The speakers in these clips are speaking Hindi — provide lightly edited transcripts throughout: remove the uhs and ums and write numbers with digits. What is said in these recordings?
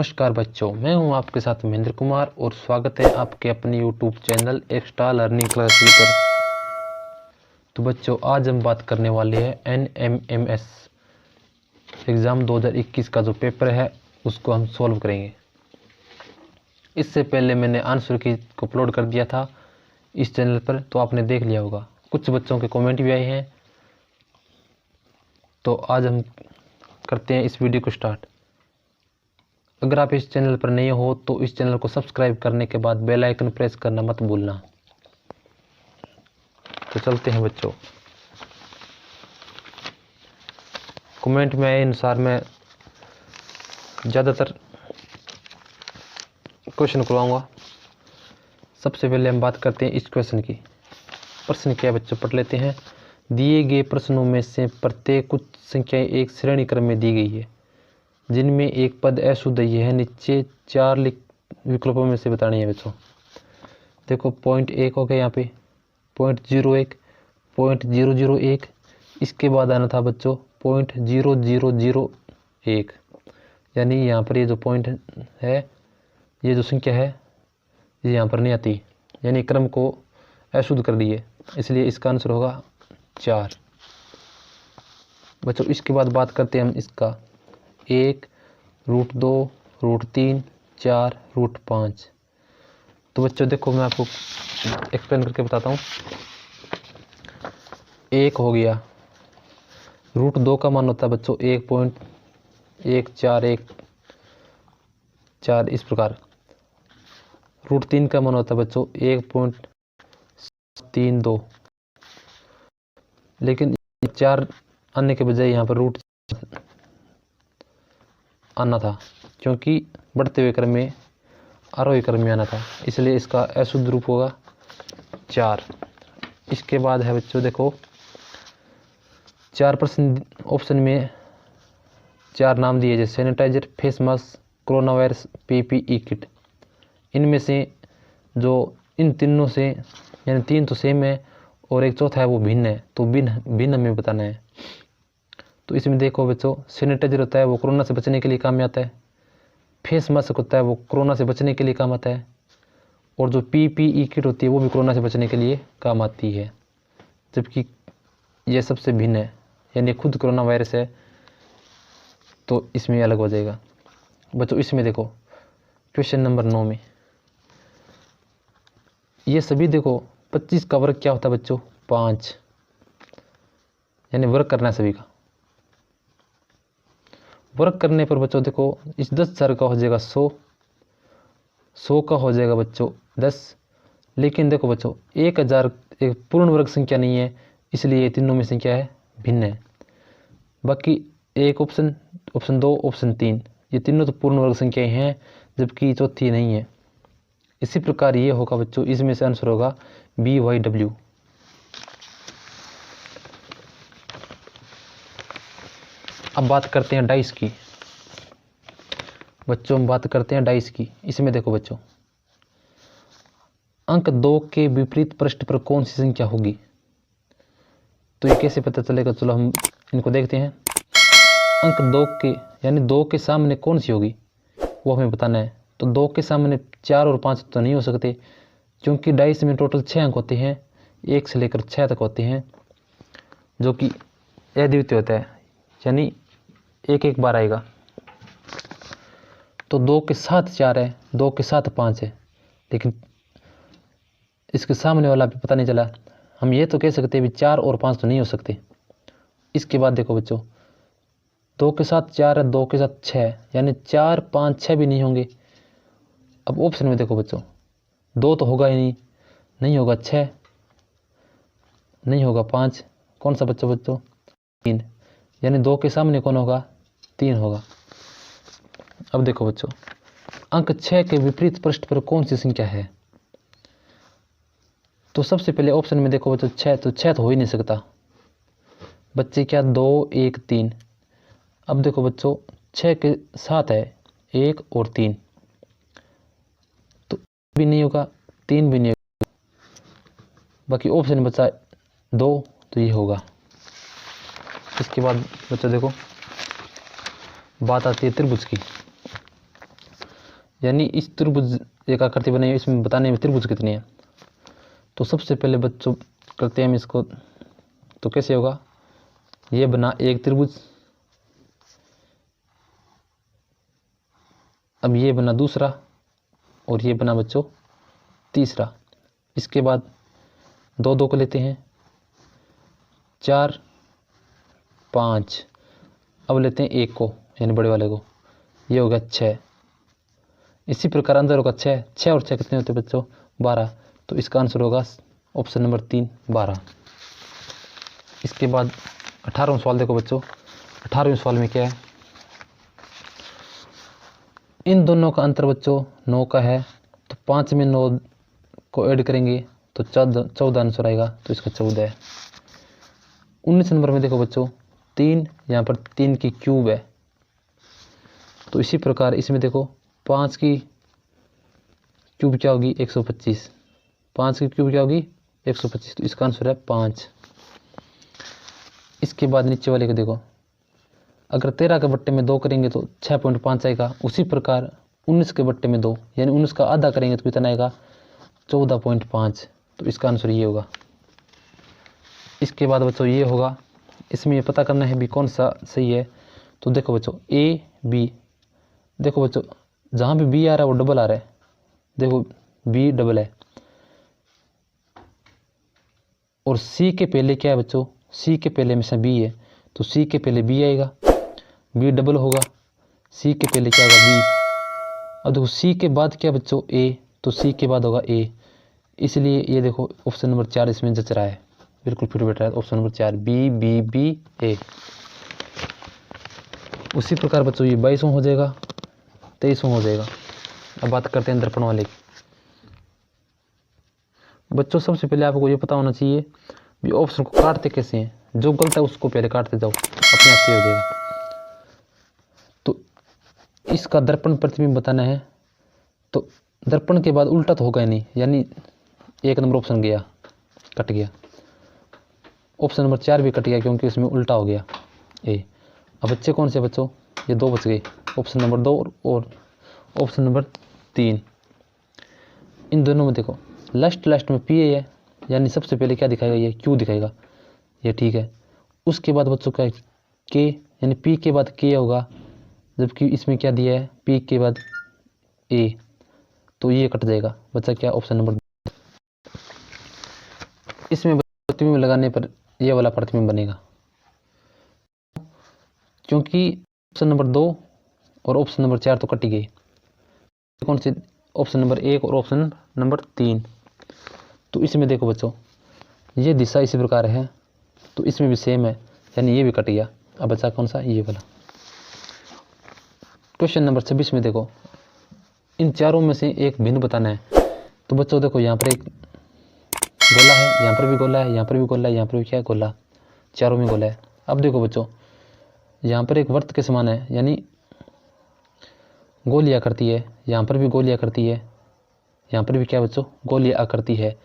नमस्कार बच्चों, मैं हूं आपके साथ महेंद्र कुमार और स्वागत है आपके अपने YouTube channel extra learning classes पर। तो बच्चों, आज हम बात करने वाले हैं NMMS एग्ज़ाम 2021 का जो पेपर है उसको हम सॉल्व करेंगे। इससे पहले मैंने आंसर की को अपलोड कर दिया था इस चैनल पर, तो आपने देख लिया होगा। कुछ बच्चों के कमेंट भी आए हैं, तो आज हम करते हैं इस वीडियो को स्टार्ट। अगर आप इस चैनल पर नए हो तो इस चैनल को सब्सक्राइब करने के बाद बेल आइकन प्रेस करना मत भूलना। तो चलते हैं बच्चों। कमेंट में आए अनुसार मैं ज़्यादातर क्वेश्चन करवाऊंगा। सबसे पहले हम बात करते हैं इस क्वेश्चन की। प्रश्न क्या है बच्चों, पढ़ लेते हैं। दिए गए प्रश्नों में से प्रत्येक कुछ संख्याएं एक श्रेणी क्रम में दी गई है जिनमें एक पद अशुद्ध है। नीचे चार विकल्पों में से बतानी है बच्चों। देखो, पॉइंट 1 हो गया, यहाँ पे पॉइंट 01, पॉइंट 001, इसके बाद आना था बच्चों पॉइंट 0001। यानी यहाँ पर ये जो पॉइंट है, ये जो संख्या है, ये यहाँ पर नहीं आती, यानी क्रम को अशुद्ध कर दिए, इसलिए इसका आंसर होगा 4 बच्चों। इसके बाद बात करते हैं हम इसका 1, √2, √3, 4, √5। तो बच्चों देखो, मैं आपको एक्सप्लेन करके बताता हूँ। 1 हो गया, √2 का मान होता है बच्चों 1.141, इस प्रकार। √3 का मान होता है बच्चों 1.32, लेकिन 4 आने के बजाय यहाँ पर रूट आना था, क्योंकि बढ़ते हुए क्रम में आरोही क्रम में आना था, इसलिए इसका अशुद्ध रूप होगा 4। इसके बाद है बच्चों, देखो 4% ऑप्शन में 4 नाम दिए, जैसे sanitiser, face mask, corona virus, PPE kit. इनमें से जो इन तीनों से, यानी 3 तो सेम है और एक चौथा है वो भिन्न है, तो भिन्न हमें बताना है। तो इसमें देखो बच्चों, सैनिटाइजर होता है वो कोरोना से बचने के लिए काम में आता है, फेस मास्क होता है वो कोरोना से बचने के लिए काम आता है, और जो PPE किट होती है वो भी कोरोना से बचने के लिए काम आती है, जबकि यह सबसे भिन्न है, यानी खुद कोरोना वायरस है, तो इसमें अलग हो जाएगा बच्चों। इसमें देखो क्वेश्चन नंबर 9 में ये सभी देखो 25 का वर्ग क्या होता है बच्चों, 5, यानी वर्ग करना है सभी का। वर्ग करने पर बच्चों देखो, इस 10,000 का हो जाएगा 100 का हो जाएगा बच्चों 10। लेकिन देखो बच्चों, 1000 एक पूर्ण वर्ग संख्या नहीं है, इसलिए ये तीनों में संख्या है भिन्न है। बाकी एक ऑप्शन 2, ऑप्शन 3, ये तीनों तो पूर्ण वर्ग संख्याएं हैं, जबकि चौथी नहीं है। इसी प्रकार ये होगा बच्चों, इसमें से आंसर होगा BYW। अब बात करते हैं डाइस की बच्चों, हम बात करते हैं डाइस की। इसमें देखो बच्चों, अंक 2 के विपरीत पृष्ठ पर कौन सी संख्या होगी। तो ये कैसे पता चलेगा, चलो हम इनको देखते हैं। अंक 2 के, यानी 2 के सामने कौन सी होगी वो हमें बताना है। तो 2 के सामने 4 और 5 तो नहीं हो सकते, क्योंकि डाइस में टोटल 6 अंक होते हैं, 1 से लेकर 6 तक होते हैं, जो कि अद्वितीय होता है, यानी एक बार आएगा। तो 2 के साथ 4 है, 2 के साथ 5 है, लेकिन इसके सामने वाला भी पता नहीं चला। हम ये तो कह सकते हैं भी 4 और 5 तो नहीं हो सकते। इसके बाद देखो बच्चों, 2 के साथ 4 है, 2 के साथ 6 है, यानी 4, 5, 6 भी नहीं होंगे। अब ऑप्शन में देखो बच्चों, 2 तो होगा ही नहीं होगा, 6 नहीं होगा, 5 कौन सा बच्चों 3, यानी 2 के सामने कौन होगा, 3 होगा। अब देखो बच्चों, अंक 6 के विपरीत पृष्ठ पर कौन सी संख्या है। तो सबसे पहले ऑप्शन में देखो बच्चों 6, तो 6 तो हो ही नहीं सकता, बच्चे क्या 2, 1, 3। अब देखो बच्चों, 6 के साथ है 1 और 3, तो भी नहीं होगा, 3 भी नहीं होगा। बाकी ऑप्शन बचा 2, तो ये होगा। इसके बाद बच्चों देखो, बात आती है त्रिभुज की। यानी इस त्रिभुज एक आकृति बनाई है, इसमें बताने में त्रिभुज कितने हैं। तो सबसे पहले बच्चों करते हैं हम इसको, तो कैसे होगा, ये बना एक त्रिभुज, अब ये बना दूसरा, और ये बना बच्चों तीसरा। इसके बाद दो दो को लेते हैं, 4 5, अब लेते हैं एक को यानी बड़े वाले को, ये हो गया 6। इसी प्रकार अंदर होगा 6 6 और 6 कितने होते हैं बच्चों, 12। तो इसका आंसर होगा ऑप्शन नंबर 3 12। इसके बाद 18वां सवाल देखो बच्चों, 18वें सवाल में क्या है, इन दोनों का अंतर बच्चों 9 का है, तो 5 में 9 को ऐड करेंगे तो 14 आंसर आएगा, तो इसका 14 है। 19 नंबर में देखो बच्चों 3, यहाँ पर 3 की क्यूब है, तो इसी प्रकार इसमें देखो 5 की क्यूब क्या होगी 125, 5 की क्यूब क्या होगी 125, तो इसका आंसर है 5। इसके बाद नीचे वाले को देखो, अगर 13 के बट्टे में 2 करेंगे तो 6.5 आएगा, उसी प्रकार 19 के बट्टे में 2 यानी 19 का आधा करेंगे तो कितना आएगा 14.5, तो इसका आंसर ये होगा। इसके बाद बच्चों ये होगा, इसमें ये पता करना है भी कौन सा सही है। तो देखो बच्चों ए बी, देखो बच्चों जहाँ भी बी आ रहा है वो डबल आ रहा है, देखो बी डबल है, और सी के पहले क्या है बच्चों, सी के पहले हमेशा बी है, तो सी के पहले बी आएगा, बी डबल होगा, सी के पहले क्या होगा बी, अब देखो सी के बाद क्या बच्चों ए, तो सी के बाद होगा ए, इसलिए ये देखो ऑप्शन नंबर 4 इसमें जच रहा है, बिल्कुल फिट बैठ रहा है, option number 4 B B B A. उसी प्रकार बच्चों ये 22वां हो जाएगा, 23वां हो जाएगा। अब बात करते हैं दर्पण वाले की। बच्चों सबसे पहले आपको ये पता होना चाहिए भी ऑप्शन को काटते कैसे हैं, जो गलत है उसको पहले काटते जाओ, अपने आप से हो जाएगा। तो इसका दर्पण प्रतिबिंब बताना है, तो दर्पण के बाद उल्टा तो होगा ही नहीं, यानी 1 नंबर ऑप्शन गया, कट गया, ऑप्शन नंबर 4 भी कट गया क्योंकि उसमें उल्टा हो गया ए। अब बच्चे कौन से बच्चों, ये 2 बच गए, ऑप्शन नंबर 2 और ऑप्शन नंबर 3। इन दोनों में देखो लास्ट में पी है, यानी सबसे पहले क्या दिखाएगा, ये क्यू दिखाएगा, ये ठीक है। उसके बाद बच्चों का के, यानी पी के बाद के होगा, जबकि इसमें क्या दिया है पी के बाद ए, तो ये कट जाएगा, बच्चा क्या ऑप्शन नंबर। इसमें प्रतिबिंब लगाने पर ये वाला प्रतिबिंब बनेगा, क्योंकि ऑप्शन नंबर 2 और ऑप्शन नंबर 4 तो कट ही गई, कौन से ऑप्शन नंबर 1 और ऑप्शन नंबर 3। तो इसमें देखो बच्चों ये दिशा इसी प्रकार है, तो इसमें भी सेम है, यानी ये भी कट गया। अब बचा कौन सा, ये वाला। क्वेश्चन नंबर 26 में देखो इन चारों में से एक भिन्न बताना है। तो बच्चों देखो यहाँ पर एक गोला है, यहाँ पर भी गोला है, यहाँ पर भी गोला है, यहाँ पर भी क्या है गोला, चारों में गोला है। अब देखो बच्चों यहाँ पर एक वर्त के समान है, यानी गोली आकृति है, यहाँ पर भी गोली आकृति है, यहाँ पर भी क्या बच्चों गोली आकृति है,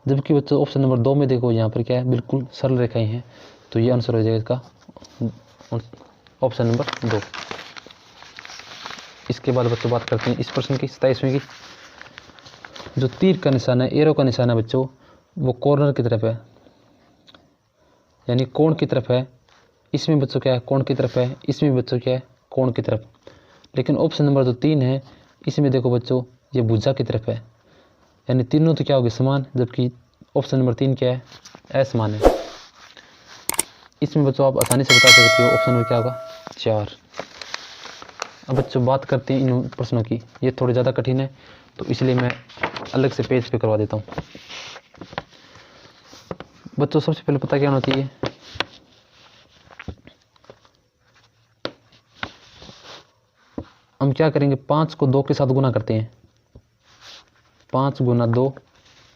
जबकि बच्चों ऑप्शन नंबर 2 में देखो यहाँ पर क्या है बिल्कुल सरल रेखाएं हैं, तो ये आंसर हो जाएगा इसका ऑप्शन नंबर 2। इसके बाद बच्चों बात करते हैं इस प्रश्न की 27वें की। जो तीर का निशान है, एरो का निशान है बच्चों, वो कॉर्नर की तरफ है, यानी कोण की तरफ है। इसमें बच्चों क्या है कोण की तरफ है, इसमें बच्चों क्या है कोण की तरफ। लेकिन ऑप्शन नंबर जो 3 है, इसमें देखो बच्चों ये भुजा की तरफ है, यानी तीनों तो क्या होगी समान, जबकि ऑप्शन नंबर 3 क्या है असमान है। इसमें बच्चों आप आसानी से बता सकते हो ऑप्शन नंबर क्या होगा 4। अब बच्चों बात करते हैं इन प्रश्नों की, ये थोड़े ज़्यादा कठिन है, तो इसलिए मैं अलग से पेज पे करवा देता हूँ। बच्चों सबसे पहले पता क्या होना चाहिए, हम क्या करेंगे 5 को 2 के साथ गुना करते हैं, 5 गुना 2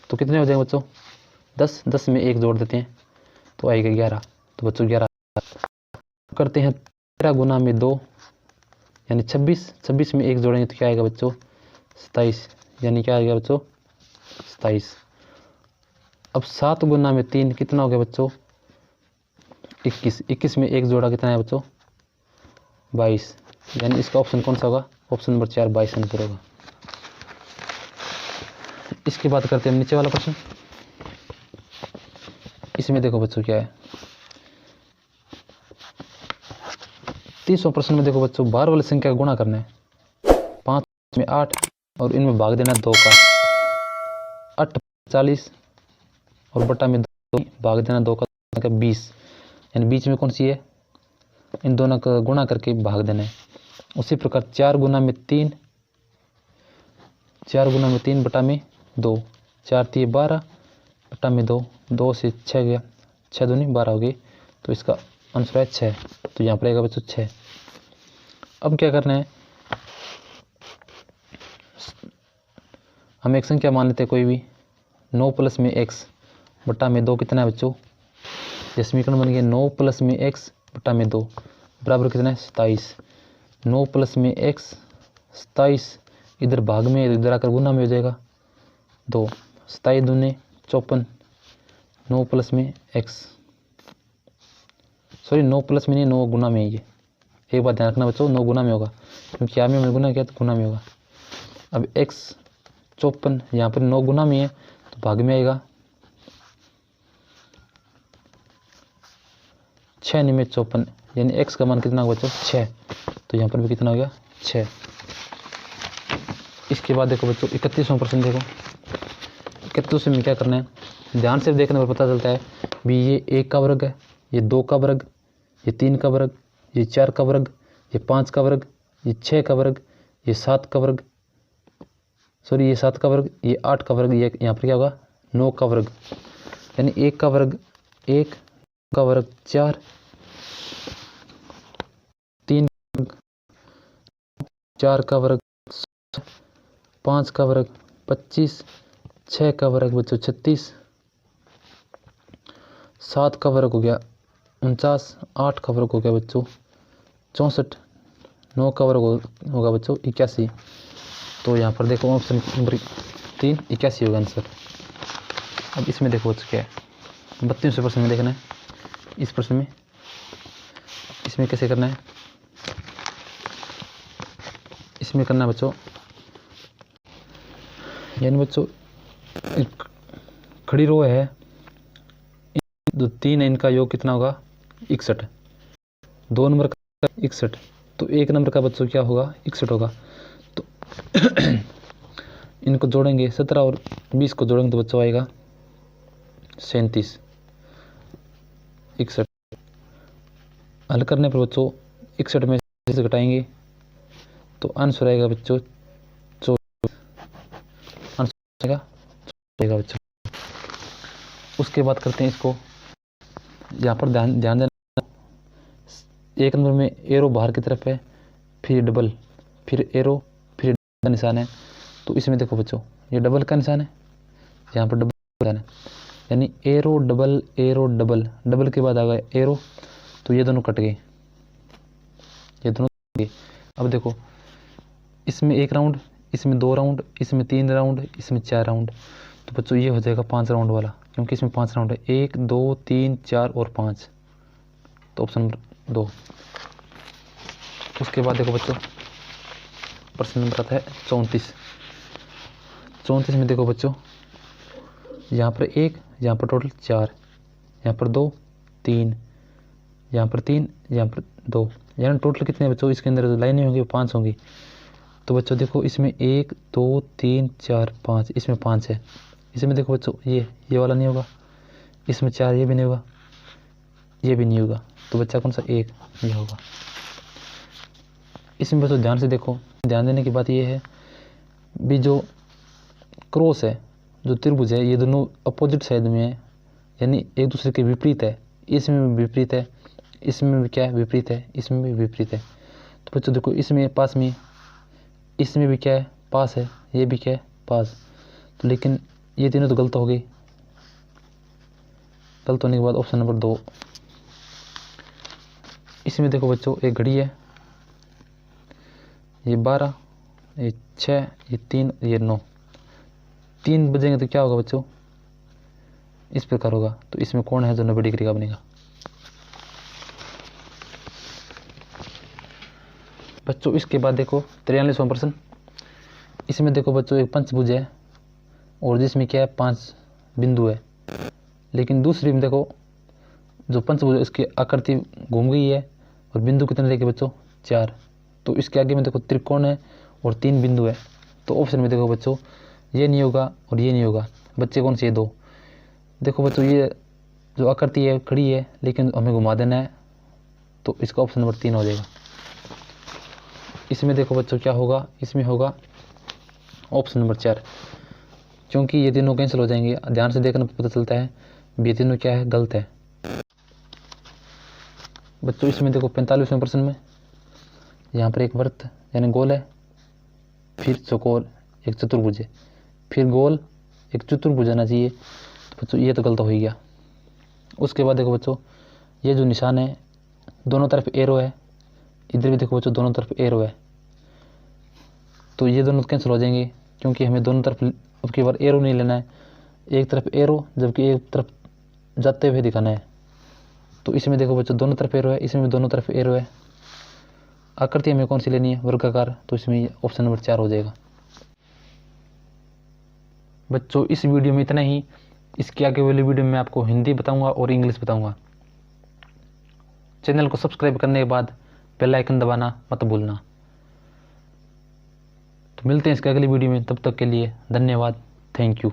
तो कितने हो जाएंगे बच्चों 10, 10 में 1 जोड़ देते हैं तो आएगा 11, तो बच्चों 11 करते हैं। 13 गुना में 2 यानी 26, 26 में 1 जोड़ेंगे तो क्या आएगा बच्चों 27, यानी क्या आएगा बच्चों 27। अब 7 गुना में 3 कितना हो गया बच्चों 21, 21 में 1 जोड़ा कितना है बच्चों 22, यानी इसका ऑप्शन कौन सा होगा ऑप्शन नंबर 4 22 आंसर होगा। इसके बाद करते हैं नीचे वाला प्रश्न। इसमें देखो बच्चों क्या है, 30वां प्रश्न में देखो बच्चों बाहर वाली संख्या का गुणा करना है, 5 में 8 और इनमें भाग देना है 2 का, 8 40 और बटा में 2 भाग देना 2 का 20, यानी बीच में कौन सी है, इन दोनों का गुणा करके भाग देना है। उसी प्रकार 4 गुना में 3 बटा में 2, 4 3 12 बटा में 2, 2 से 6 गया, 6 दूनी 12 हो गई, तो इसका आंसर है 6। तो यहाँ पर आएगा बच्चों 6। अब क्या करना है, हम एक संख्या मान लेते हैं कोई भी, 9 प्लस में x बटा में 2 कितना है बच्चों, ये समीकरण बन गया 9 प्लस में x बटा में 2 बराबर कितना है 27। 9 प्लस में x 27, इधर भाग में इधर आकर गुना में हो जाएगा 2, 27 दूने 54, 9 प्लस में x, सॉरी 9 प्लस में नहीं 9 गुना में, ये एक बात ध्यान रखना बच्चों, 9 गुना में होगा क्योंकि यहाँ में गुना किया तो गुना में होगा। अब x 54, यहाँ पर 9 गुना में है तो भाग में आएगा 6 9 में 54, यानी x का मान कितना होगा बच्चों 6, तो यहाँ पर भी कितना हो गया 6। इसके बाद देखो बच्चों 31वां प्रश्न देखो, 31 में क्या करना है, ध्यान से देखने पर पता चलता है भी ये 1 का वर्ग है, ये 2 का वर्ग, ये 3 का वर्ग, ये 4 का वर्ग, ये 5 का वर्ग, ये 6 का वर्ग, ये 7 का वर्ग, सॉरी ये 7 का वर्ग, ये 8 का वर्ग, ये यहाँ पर क्या होगा 9 का वर्ग, यानी 1 का वर्ग 1 का वर्ग 4, 3 4 का वर्ग 5 का वर्ग 25, 6 का वर्ग बच्चों 36, 7 का वर्ग हो गया 49, 8 का वर्ग हो गया बच्चों 64, 9 का वर्ग होगा बच्चों 81। तो यहाँ पर देखो ऑप्शन नंबर 3 81 होगा आंसर। अब इसमें देखो बच्चों क्या है, 32वें प्रश्न में देखना है, इस प्रश्न में इसमें कैसे करना है, इसमें करना है बच्चों, यानी बच्चों एक खड़ी रो है, जो 3 है इनका योग कितना होगा 61, 2 नंबर का 61, तो 1 नंबर का बच्चों क्या होगा 61 होगा। तो इनको जोड़ेंगे 17 और 20 को जोड़ेंगे तो बच्चों आएगा 37, 61। हल करने पर बच्चों 61 में से घटाएंगे तो आंसर आएगा बच्चों 24, आंसर आएगा बच्चों। उसके बाद करते हैं इसको, यहाँ पर ध्यान देना, 1 नंबर में एरो बाहर की तरफ है, फिर डबल, फिर एरो, फिर का निशान है, तो इसमें देखो बच्चों ये डबल का निशान है, यहाँ पर डबल निशान है, यानी arrow double arrow double, double के बाद आ गया एरो, तो ये दोनों कट गए, ये दोनों कट गए। अब देखो इसमें 1 राउंड, इसमें 2 राउंड, इसमें 3 राउंड, इसमें 4 राउंड, तो बच्चों ये हो जाएगा 5 राउंड वाला, क्योंकि इसमें 5 राउंड है, 1 2 3 4 और 5, तो ऑप्शन नंबर 2। उसके बाद देखो बच्चों प्रश्न नंबर आता है 34। 34 में देखो बच्चों यहाँ पर 1, यहाँ पर टोटल 4, यहाँ पर 2 3, यहाँ पर 3, यहाँ पर 2, यानी टोटल कितने बच्चों इसके अंदर लाइनें होंगी 5 होंगी। तो बच्चों देखो इसमें 1 2 3 4 5, इसमें 5 है, इसमें देखो बच्चों ये वाला नहीं होगा, इसमें 4 ये भी नहीं होगा, ये भी नहीं होगा, तो बच्चा कौन सा 1 ये होगा। इसमें बच्चों ध्यान से देखो, ध्यान देने की बात ये है भी जो क्रॉस है, जो त्रिभुज है, ये दोनों अपोजिट साइड में है, यानी एक दूसरे के विपरीत है, इसमें भी विपरीत है, इसमें भी क्या है विपरीत है, इसमें भी विपरीत है। तो बच्चों देखो इसमें पास में, इसमें भी क्या है पास है, ये भी क्या है पास, तो लेकिन ये तीनों तो गलत हो गई। गलत होने के बाद ऑप्शन नंबर 2। इसमें देखो बच्चों एक घड़ी है, ये 12, ये 6, ये 3, ये 9, 3 बजेंगे तो क्या होगा बच्चों इस प्रकार होगा, तो इसमें कौन है जो 90 डिग्री का बनेगा। बच्चों इसके बाद देखो 43वां प्रश्न। इसमें देखो बच्चों एक पंचभुज है, और जिसमें क्या है 5 बिंदु है। लेकिन दूसरी में देखो जो पंचभुज इसकी आकृति घूम गई है और बिंदु कितने रह गए बच्चों 4। तो इसके आगे में देखो त्रिकोण है और 3 बिंदु है। तो ऑप्शन में देखो बच्चों ये नहीं होगा और ये नहीं होगा। बच्चे कौन से 2। देखो बच्चों ये जो आकृति है खड़ी है लेकिन हमें घुमा देना है, तो इसका ऑप्शन नंबर 3 हो जाएगा। इसमें देखो बच्चों क्या होगा, इसमें होगा ऑप्शन नंबर 4, क्योंकि ये तीनों कैंसिल हो जाएंगे। ध्यान से देखना पता चलता है ये तीनों क्या है, गलत है बच्चों। इसमें देखो 45वें प्रश्न में यहाँ पर एक वृत्त यानी गोल है, फिर चौकोर एक चतुर्भुज है, फिर गोल एक चतुर्भुज आना चाहिए। तो बच्चों ये तो गलत हो ही गया। उसके बाद देखो बच्चों ये जो निशान है दोनों तरफ एरो है, इधर भी देखो बच्चों दोनों तरफ एरो है, तो ये दोनों कैंसिल हो जाएंगे क्योंकि हमें दोनों तरफ अब की बार एरो नहीं लेना है, एक तरफ एरो जबकि एक तरफ जाते हुए दिखाना है। तो इसमें देखो बच्चों दोनों तरफ एरो है, इसमें भी दोनों तरफ एरो है। आकृति हमें कौन सी लेनी है, वर्गाकार, तो इसमें ऑप्शन नंबर 4 हो जाएगा। बच्चों इस वीडियो में इतना ही। इसके आगे वाले वीडियो में आपको हिंदी बताऊंगा और इंग्लिश बताऊंगा। चैनल को सब्सक्राइब करने के बाद बेल आइकन दबाना मत भूलना। तो मिलते हैं इसके अगली वीडियो में, तब तक के लिए धन्यवाद, थैंक यू।